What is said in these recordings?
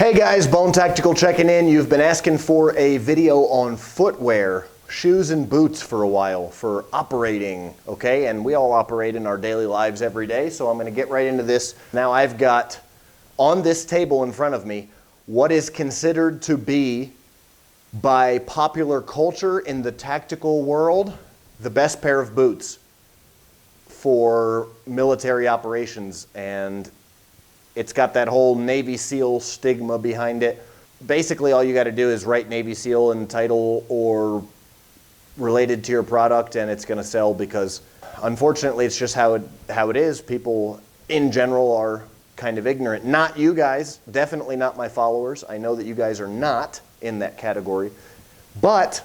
Hey guys, Bone Tactical checking in. You've been asking for a video on footwear, shoes and boots for a while, for operating, okay? And we all operate in our daily lives every day, so I'm gonna get right into this. Now I've got on this table in front of me what is considered to be, by popular culture in the tactical world, the best pair of boots for military operations. And it's got that whole Navy SEAL stigma behind it. Basically, all you got to do is write Navy SEAL in the title or related to your product, and it's going to sell, because unfortunately, it's just how it is. People in general are kind of ignorant. Not you guys, definitely not my followers. I know that you guys are not in that category. But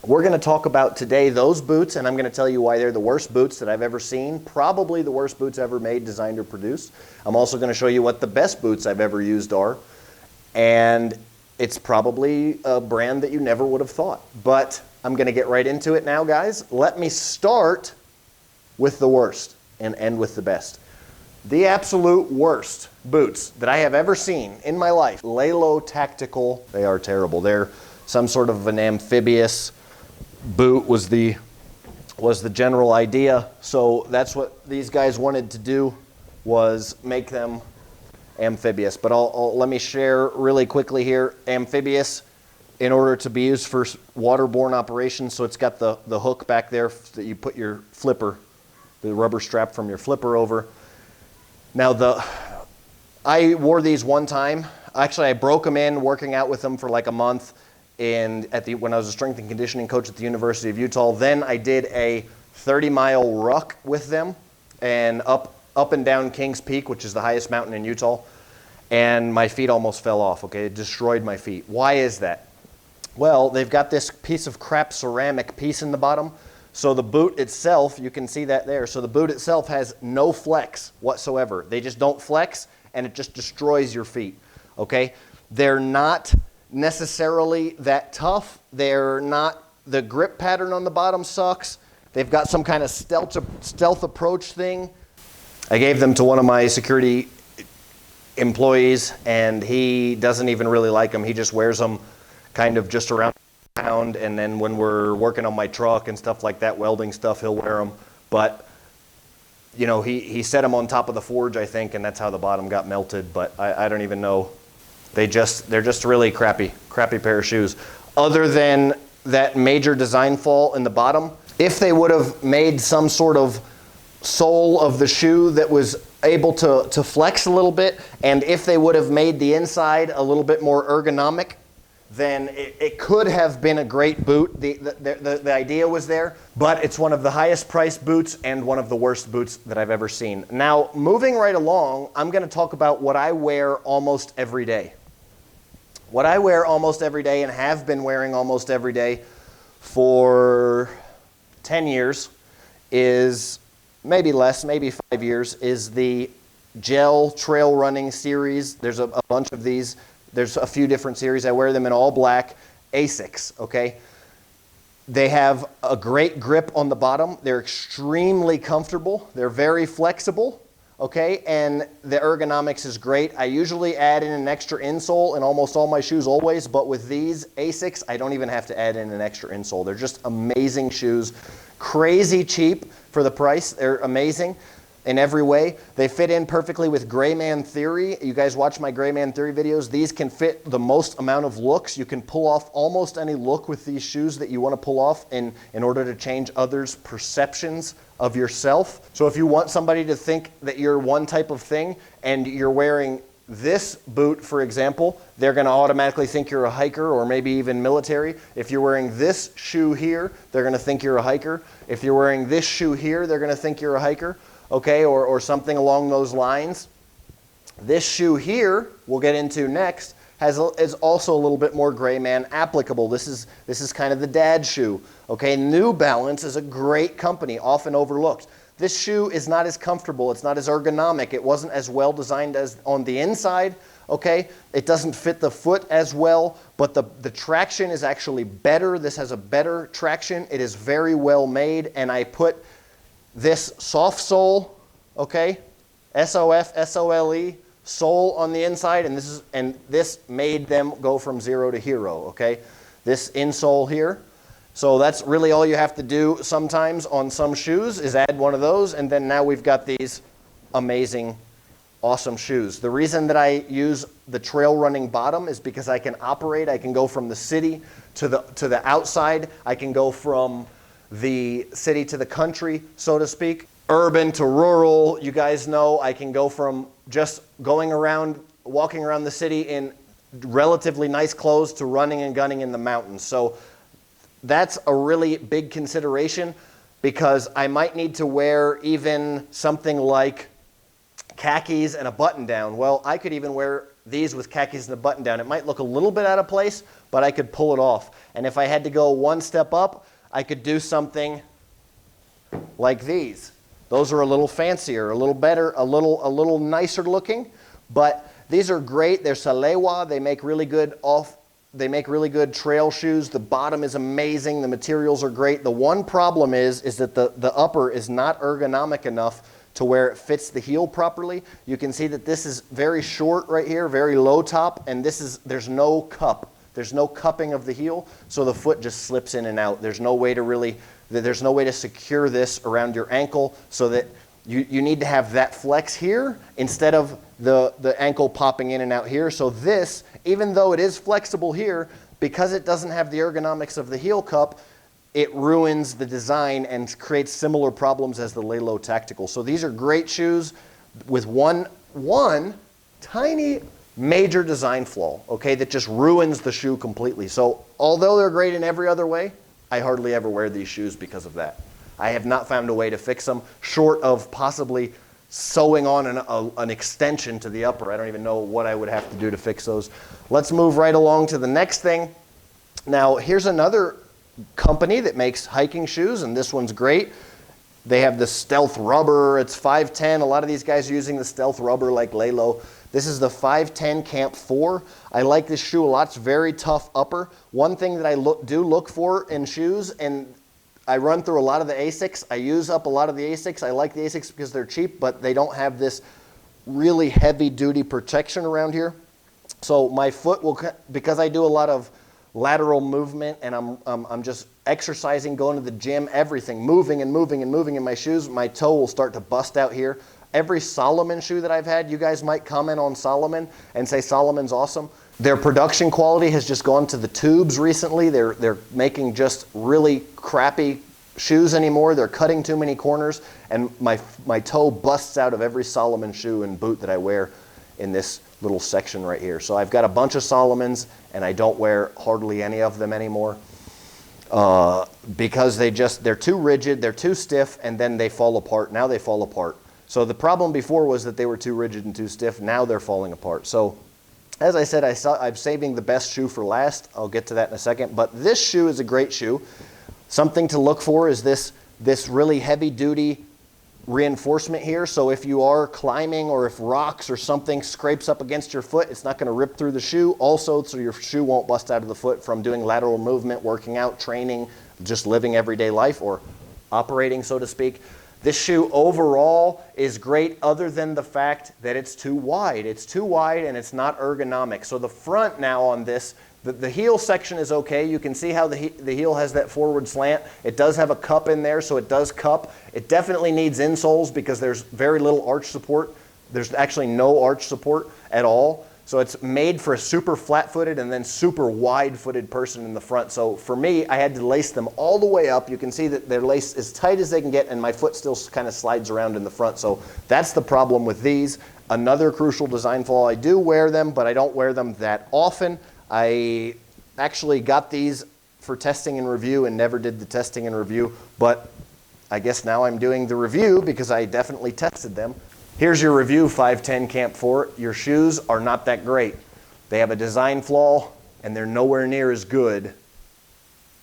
we're going to talk about today those boots, and I'm going to tell you why they're the worst boots that I've ever seen, probably the worst boots ever made, designed, or produced. I'm also going to show you what the best boots I've ever used are, and it's probably a brand that you never would have thought. But I'm going to get right into it now, guys. Let me start with the worst and end with the best. The absolute worst boots that I have ever seen in my life, Lalo Tactical. They are terrible. They're some sort of an amphibious boot was the general idea. So that's what these guys wanted to do, was make them amphibious. But let me share really quickly here. Amphibious in order to be used for waterborne operations. So it's got the hook back there that you put your flipper, the rubber strap from your flipper over. Now I wore these one time. Actually, I broke them in working out with them for like a month. And when I was a strength and conditioning coach at the University of Utah, then I did a 30-mile ruck with them, and up and down Kings Peak, which is the highest mountain in Utah, and my feet almost fell off, okay? It destroyed my feet. Why is that? Well, they've got this piece of crap ceramic piece in the bottom, so the boot itself, you can see that there, so the boot itself has no flex whatsoever. They just don't flex, and it just destroys your feet, okay? They're not necessarily that tough. They're not, the grip pattern on the bottom sucks. They've got some kind of stealth approach thing. I gave them to one of my security employees, and he doesn't even really like them. He just wears them kind of just around town, and then when we're working on my truck and stuff like that, welding stuff, he'll wear them. But you know, he set them on top of the forge, I think, and that's how the bottom got melted. But I don't even know. They're just really crappy pair of shoes. Other than that major design flaw in the bottom, if they would have made some sort of sole of the shoe that was able to flex a little bit, and if they would have made the inside a little bit more ergonomic, then it could have been a great boot. The idea was there, but it's one of the highest priced boots and one of the worst boots that I've ever seen. Now, moving right along, I'm going to talk about what I wear almost every day. What I wear almost every day and have been wearing almost every day for 10 years is, maybe less, maybe 5 years, is the gel trail running series. There's a bunch of these. There's a few different series. I wear them in all black. Asics, okay? They have a great grip on the bottom. They're extremely comfortable. They're very flexible. Okay, and the ergonomics is great. I usually add in an extra insole in almost all my shoes always, but with these Asics, I don't even have to add in an extra insole. They're just amazing shoes. Crazy cheap for the price. They're amazing in every way. They fit in perfectly with Gray Man Theory. You guys watch my Gray Man Theory videos. These can fit the most amount of looks. You can pull off almost any look with these shoes that you want to pull off in order to change others' perceptions of yourself. So if you want somebody to think that you're one type of thing and you're wearing this boot, for example, they're going to automatically think you're a hiker or maybe even military. If you're wearing this shoe here, they're going to think you're a hiker. If you're wearing this shoe here, they're going to think you're a hiker. Okay, or something along those lines. This shoe here, we'll get into next, is also a little bit more Gray Man applicable. This is kind of the dad shoe. Okay, New Balance is a great company, often overlooked. This shoe is not as comfortable. It's not as ergonomic. It wasn't as well designed as on the inside. Okay, it doesn't fit the foot as well, but the traction is actually better. This has a better traction. It is very well made, and I put this soft sole, okay, SOF, SOLE, sole on the inside, and this made them go from 0 to hero, okay? This insole here. So that's really all you have to do sometimes on some shoes is add one of those, and then now we've got these amazing, awesome shoes. The reason that I use the trail running bottom is because I can operate. I can go from the city to the outside. I can go from the city to the country, so to speak. Urban to rural, you guys know. I can go from just going around, walking around the city in relatively nice clothes to running and gunning in the mountains. So that's a really big consideration because I might need to wear even something like khakis and a button down. Well, I could even wear these with khakis and a button down. It might look a little bit out of place, but I could pull it off. And if I had to go one step up, I could do something like these. Those are a little fancier, a little better, a little nicer looking, but these are great. They're Salewa. They make really good trail shoes. The bottom is amazing. The materials are great. The one problem is that the upper is not ergonomic enough to where it fits the heel properly. You can see that this is very short right here, very low top, and there's no cup. There's no cupping of the heel, so the foot just slips in and out. There's no way to secure this around your ankle so that you need to have that flex here instead of the ankle popping in and out here. So this, even though it is flexible here, because it doesn't have the ergonomics of the heel cup, it ruins the design and creates similar problems as the Lalo Tactical. So these are great shoes with one tiny major design flaw, okay, that just ruins the shoe completely. So although they're great in every other way, I hardly ever wear these shoes because of that. I have not found a way to fix them, short of possibly sewing on an extension to the upper. I don't even know what I would have to do to fix those. Let's move right along to the next thing. Now, here's another company that makes hiking shoes, and this one's great. They have the Stealth Rubber. It's 510. A lot of these guys are using the Stealth Rubber like Lalo. This is the 510 Camp 4. I like this shoe a lot. It's very tough upper. One thing that I do look for in shoes, and I run through a lot of the Asics. I use up a lot of the Asics. I like the Asics because they're cheap, but they don't have this really heavy-duty protection around here. So my foot will, because I do a lot of lateral movement and I'm just exercising, going to the gym, everything, moving and moving and moving in my shoes, my toe will start to bust out here. Every Salomon shoe that I've had, you guys might comment on Salomon and say Salomon's awesome. Their production quality has just gone to the tubes recently. They're making just really crappy shoes anymore. They're cutting too many corners, and my toe busts out of every Salomon shoe and boot that I wear in this little section right here. So I've got a bunch of Salomons, and I don't wear hardly any of them anymore because they're too rigid, they're too stiff, and then they fall apart. Now they fall apart. So the problem before was that they were too rigid and too stiff. Now they're falling apart. So as I said, I'm saving the best shoe for last. I'll get to that in a second. But this shoe is a great shoe. Something to look for is this really heavy-duty reinforcement here. So if you are climbing or if rocks or something scrapes up against your foot, it's not going to rip through the shoe. Also, so your shoe won't bust out of the foot from doing lateral movement, working out, training, just living everyday life or operating, so to speak. This shoe overall is great other than the fact that it's too wide. It's too wide and it's not ergonomic. So the front now on this, the heel section is okay. You can see how the heel has that forward slant. It does have a cup in there, so it does cup. It definitely needs insoles because there's very little arch support. There's actually no arch support at all. So it's made for a super flat-footed and then super wide-footed person in the front. So for me, I had to lace them all the way up. You can see that they're laced as tight as they can get, and my foot still kind of slides around in the front. So that's the problem with these. Another crucial design flaw, I do wear them, but I don't wear them that often. I actually got these for testing and review and never did the testing and review, but I guess now I'm doing the review because I definitely tested them. Here's your review, 510 Camp 4. Your shoes are not that great. They have a design flaw, and they're nowhere near as good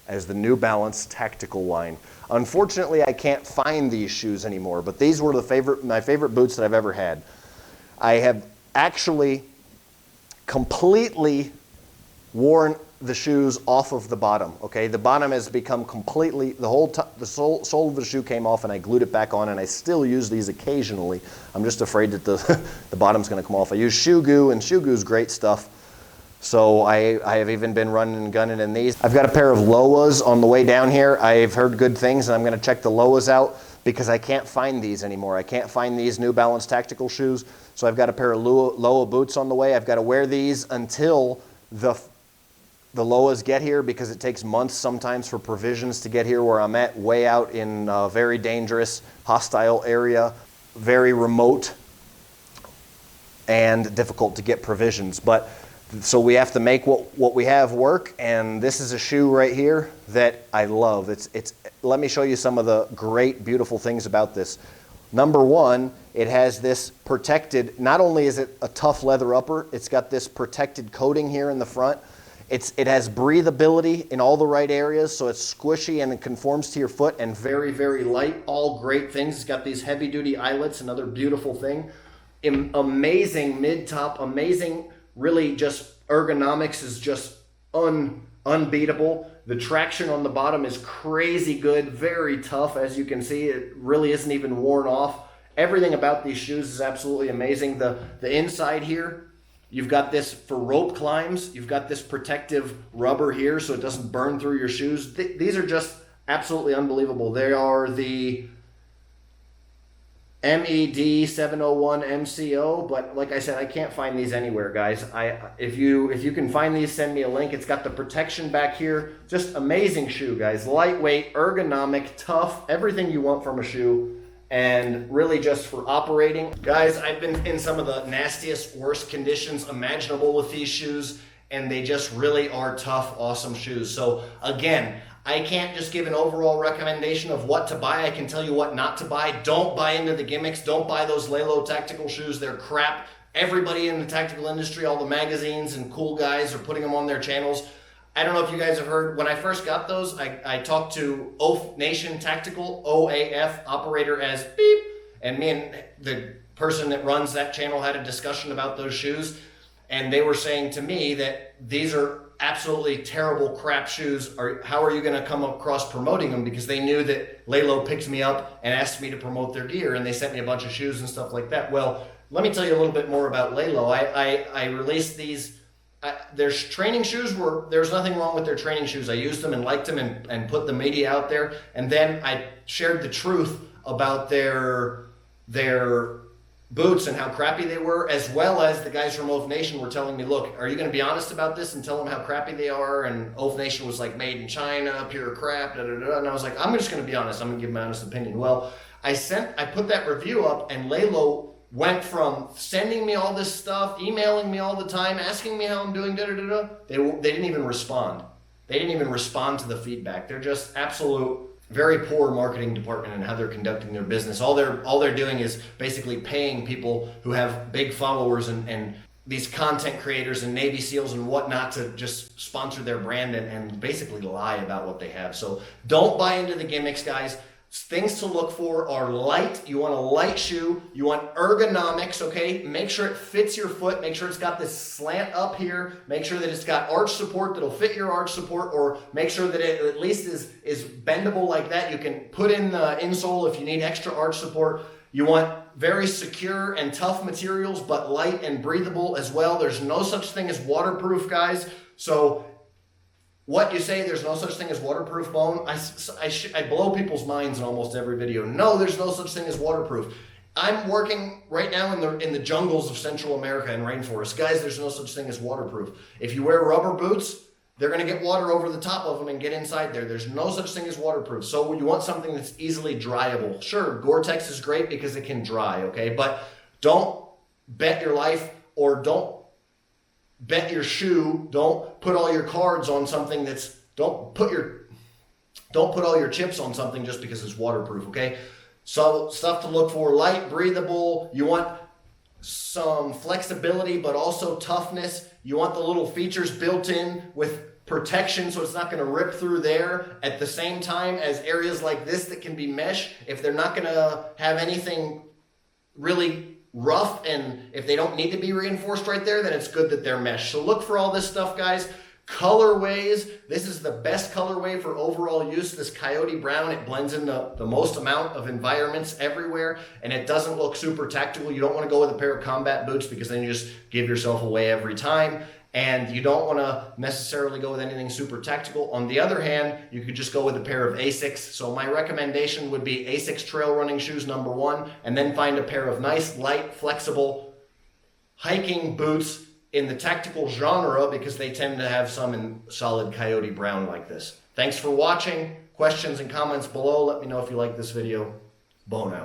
as the New Balance Tactical line. Unfortunately, I can't find these shoes anymore, but these were my favorite boots that I've ever had. I have actually completely worn the shoes off of the bottom, okay? The bottom has become completely, the sole of the shoe came off and I glued it back on, and I still use these occasionally. I'm just afraid that the bottom's gonna come off. I use shoe goo, and shoe goo's great stuff. So I have even been running and gunning in these. I've got a pair of Lowas on the way down here. I've heard good things, and I'm gonna check the Lowas out because I can't find these anymore. I can't find these New Balance tactical shoes. So I've got a pair of Lowa boots on the way. I've got to wear these until the Lowas get here, because it takes months sometimes for provisions to get here where I'm at, way out in a very dangerous, hostile area, very remote and difficult to get provisions. But so we have to make what we have work, and this is a shoe right here that I love. Let me show you some of the great, beautiful things about this. Number one, it has this protected, not only is it a tough leather upper, it's got this protected coating here in the front. It has breathability in all the right areas, so it's squishy and it conforms to your foot, and very, very light. All great things. It's got these heavy-duty eyelets, another beautiful thing. Amazing mid-top, amazing, really just ergonomics is just unbeatable. The traction on the bottom is crazy good, very tough. As you can see, it really isn't even worn off. Everything about these shoes is absolutely amazing. The inside here, you've got this for rope climbs. You've got this protective rubber here so it doesn't burn through your shoes. These are just absolutely unbelievable. They are the MED 701 MCO, but like I said, I can't find these anywhere, guys. If you can find these, send me a link. It's got the protection back here. Just amazing shoe, guys. Lightweight, ergonomic, tough, everything you want from a shoe, and really just for operating. Guys, I've been in some of the nastiest, worst conditions imaginable with these shoes, and they just really are tough, awesome shoes. So again, I can't just give an overall recommendation of what to buy. I can tell you what not to buy. Don't buy into the gimmicks. Don't buy those Lelo tactical shoes. They're crap. Everybody in the tactical industry, all the magazines and cool guys are putting them on their channels. I don't know if you guys have heard, when I first got those, I talked to Oaf Nation Tactical, OAF, operator as beep, and me and the person that runs that channel had a discussion about those shoes, and they were saying to me that these are absolutely terrible crap shoes. How are you going to come across promoting them? Because they knew that Lelo picked me up and asked me to promote their gear, and they sent me a bunch of shoes and stuff like that. Well, let me tell you a little bit more about Lelo. I released these. Their training shoes there's nothing wrong with their training shoes. I used them and liked them and put the media out there. And then I shared the truth about their boots and how crappy they were, as well as the guys from Oaf Nation were telling me, look, are you going to be honest about this and tell them how crappy they are? And Oaf Nation was like, made in China, pure crap, da, da, da. And I was like, I'm just going to be honest. I'm going to give my honest opinion. Well, I put that review up, and Lelo went from sending me all this stuff, emailing me all the time, asking me how I'm doing, da, da, da, da. They didn't even respond. They didn't even respond to the feedback. They're just absolute very poor marketing department in how they're conducting their business. All they're doing is basically paying people who have big followers and these content creators and Navy SEALs and whatnot to just sponsor their brand and basically lie about what they have. So don't buy into the gimmicks, guys. Things to look for are light. You want a light shoe. You want ergonomics, okay? Make sure it fits your foot. Make sure it's got this slant up here. Make sure that it's got arch support that'll fit your arch support, or make sure that it at least is bendable like that. You can put in the insole if you need extra arch support. You want very secure and tough materials, but light and breathable as well. There's no such thing as waterproof, guys. So what you say, there's no such thing as waterproof, Bone? I blow people's minds in almost every video. No, there's no such thing as waterproof. I'm working right now in the jungles of Central America and rainforests. Guys, there's no such thing as waterproof. If you wear rubber boots, they're going to get water over the top of them and get inside there. There's no such thing as waterproof. So when you want something that's easily dryable, sure, Gore-Tex is great because it can dry, okay? But don't bet your life, or don't bet your shoe. Don't put all your cards on something don't put all your chips on something just because it's waterproof, okay? So stuff to look for: light, breathable. You want some flexibility, but also toughness. You want the little features built in with protection so it's not going to rip through there, at the same time as areas like this that can be mesh. If they're not going to have anything really rough, and if they don't need to be reinforced right there, then it's good that they're mesh. So look for all this stuff, guys. Colorways, this is the best colorway for overall use. This coyote brown, it blends in the most amount of environments everywhere, and it doesn't look super tactical. You don't want to go with a pair of combat boots because then you just give yourself away every time. And you don't want to necessarily go with anything super tactical. On the other hand, you could just go with a pair of Asics. So my recommendation would be Asics trail running shoes, #1, and then find a pair of nice, light, flexible hiking boots in the tactical genre, because they tend to have some in solid coyote brown like this. Thanks for watching. Questions and comments below. Let me know if you like this video. Bone out.